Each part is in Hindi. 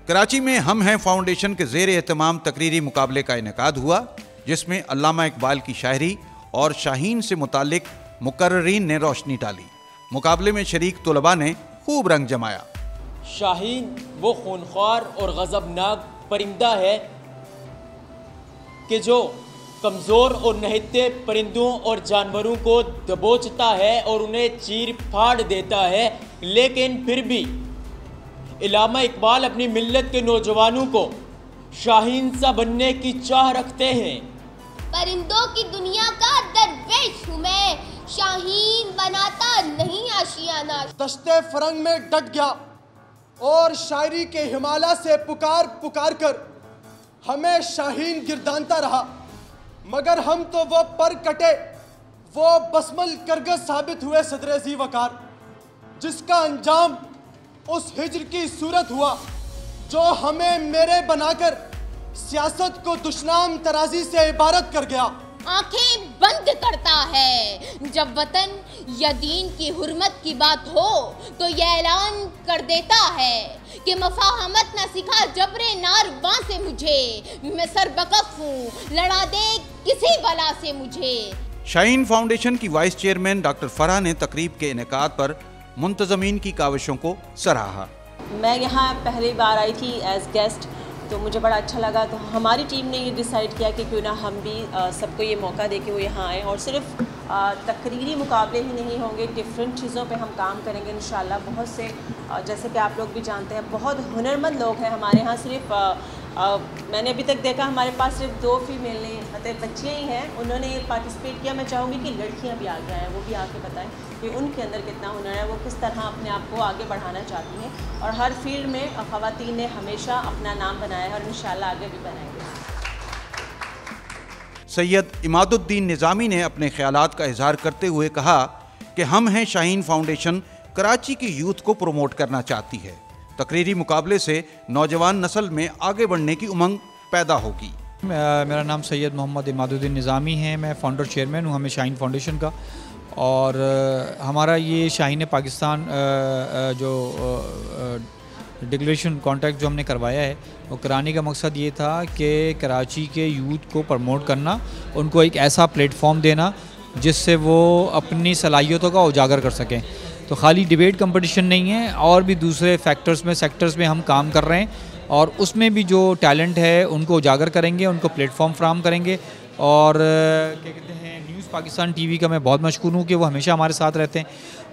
कराची में हम हैं फाउंडेशन के ज़ेर एहतमाम तकरीरी मुकाबले का इनेकाद हुआ, जिसमें अल्लामा इकबाल की शायरी और शाहीन से मुतालिक मुकर्ररीन ने रोशनी डाली। मुकाबले में शरीक तुलबा ने खूब रंग जमाया। शाहीन वो खूनख्वार और गज़बनाक परिंदा है कि जो कमज़ोर और नहते परिंदों और जानवरों को दबोचता है और उन्हें चीर फाड़ देता है, लेकिन फिर भी अल्लामा इकबाल अपनी मिल्लत के नौजवानों को शाहीन सा बनने की चाह रखते हैं। परिंदों की दुनिया का दरवेश हूँ मैं, शाहीन बनाता नहीं आशियाना। दश्ते फरंग में डट गया और शायरी के हिमालय से पुकार पुकार कर हमें शाहीन गिरदानता रहा, मगर हम तो वो पर कटे, वो बसमल करगस साबित हुए सदरे ज़ी वकार, जिसका अंजाम उस हिज्र की सूरत हुआ जो हमें मेरे बनाकर सियासत को दुश्मन तराजी से इबारत कर गया। आंखें बंद करता है जब वतन या दीन की हुर्मत की बात हो तो यह ऐलान कर देता है कि मफाहमत न सिखा जबरे नारवां से मुझे, मैं सरबकफ हूँ, लड़ा दे किसी बला से मुझे। शाहीन फाउंडेशन की वाइस चेयरमैन डॉक्टर फराह ने तकरीब के इनेकाद पर मुंतज़मीन की काविशों को सराहा। मैं यहाँ पहली बार आई थी एज गेस्ट, तो मुझे बड़ा अच्छा लगा। तो हमारी टीम ने ये डिसाइड किया कि क्यों ना हम भी सबको ये मौका दे के वो यहाँ आएँ, और सिर्फ तकरीरी मुकाबले ही नहीं होंगे, डिफरेंट चीज़ों पे हम काम करेंगे इंशाल्लाह। बहुत से जैसे कि आप लोग भी जानते हैं बहुत हुनरमंद लोग हैं हमारे यहाँ। सिर्फ मैंने अभी तक देखा हमारे पास सिर्फ 2 फीमेल नहीं, मतलब बच्चियाँ ही हैं, उन्होंने पार्टिसिपेट किया। मैं चाहूँगी कि लड़कियाँ भी आगे आएँ, वो भी आके बताएं कि उनके अंदर कितना हुनर है, वो किस तरह अपने आप को आगे बढ़ाना चाहती हैं। और हर फील्ड में ख़वातीन ने हमेशा अपना नाम बनाया है और इंशाल्लाह आगे भी बनाएंगे। सैयद इमादुद्दीन निज़ामी ने अपने ख्यालात का इजहार करते हुए कहा कि हम हैं शाहीन फाउंडेशन कराची की यूथ को प्रमोट करना चाहती है। तकरीरी मुकाबले से नौजवान नस्ल में आगे बढ़ने की उमंग पैदा होगी। मेरा नाम सैयद मोहम्मद इमादुद्दीन निज़ामी है, मैं फाउंडर चेयरमैन हूँ हमें शाहीन फाउंडेशन का। और हमारा ये शाहीन पाकिस्तान जो डिक्लेरेशन कॉन्ट्रैक्ट जो हमने करवाया है, वो कराने का मकसद ये था कि कराची के यूथ को प्रमोट करना, उनको एक ऐसा प्लेटफॉर्म देना जिससे वो अपनी सलाहियतों का उजागर कर सकें। तो खाली डिबेट कंपटीशन नहीं है, और भी दूसरे सेक्टर्स में हम काम कर रहे हैं, और उसमें भी जो टैलेंट है उनको उजागर करेंगे, उनको प्लेटफॉर्म फ्राहम करेंगे। और क्या कहते हैं, न्यूज़ पाकिस्तान टीवी का मैं बहुत मशकूर हूँ कि वो हमेशा हमारे साथ रहते हैं।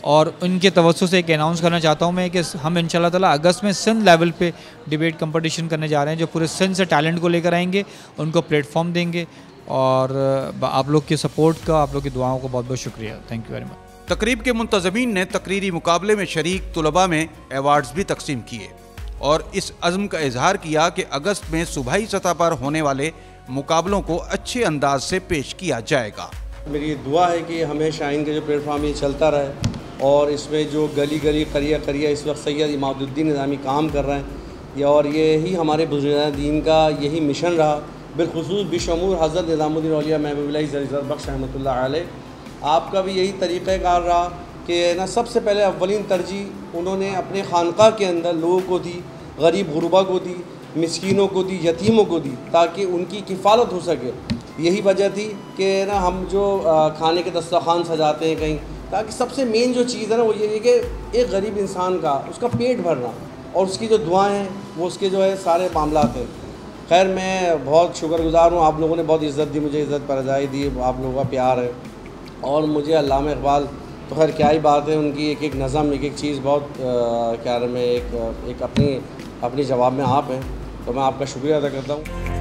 और उनके तवज्जो से एक अनाउंस करना चाहता हूँ मैं कि हम इंशाल्लाह ताला अगस्त में सिंध लेवल पे डिबेट कंपटीशन करने जा रहे हैं, जो पूरे सिंध से टैलेंट को लेकर आएंगे, उनको प्लेटफॉर्म देंगे। और आप लोग के सपोर्ट का, आप लोग की दुआओं को बहुत बहुत शुक्रिया। Thank you very much. तकरीब के मुंतज़मीन ने तकरीरी मुकाबले में शरीक तुलबा में एवार्ड्स भी तकसीम किए और इस अज़्म का इजहार किया कि अगस्त में सूबाई सतह पर होने वाले मुकाबलों को अच्छे अंदाज से पेश किया जाएगा। मेरी दुआ है कि हमें शाहीन का जो प्लेटफॉर्म ये चलता रहे, और इसमें जो गली गली करिया इस वक्त सैयद इमादुद्दीन निज़ामी काम कर रहे हैं, और यही हमारे बुज़ुर्गान दीन का यही मिशन रहा, बिलखुसूस बिशमूर हज़रत निज़ामुद्दीन औलिया महबूबुल्लाह ज़रीज़त बख्श रहमतुल्लाह अलैह। आपका भी यही तरीक़ाकार रहा कि ना सबसे पहले अव्वलीन तरजीह उन्होंने अपने खानका के अंदर लोगों को दी, गरीब गुरबा को दी, मिस्कीनों को दी, यतीमों को दी, ताकि उनकी किफ़ालत हो सके। यही वजह थी कि ना हम जो खाने के दस्तरखान सजाते हैं कहीं, ताकि सबसे मेन जो चीज़ है ना वो ये है कि एक गरीब इंसान का उसका पेट भरना, और उसकी जो दुआएं हैं वो उसके जो है सारे मामलात हैं। खैर मैं बहुत शुक्रगुज़ार हूँ, आप लोगों ने बहुत इज़्ज़त दी, मुझे इज़्ज़त परजाई दी, आप लोगों का प्यार है। और मुझे अल्लामा इकबाल तो खैर क्या ही बात है, उनकी एक एक नज़म, एक एक चीज़ बहुत क्या है, मैं एक अपनी जवाब में आप हैं, तो मैं आपका शुक्रिया अदा करता हूँ।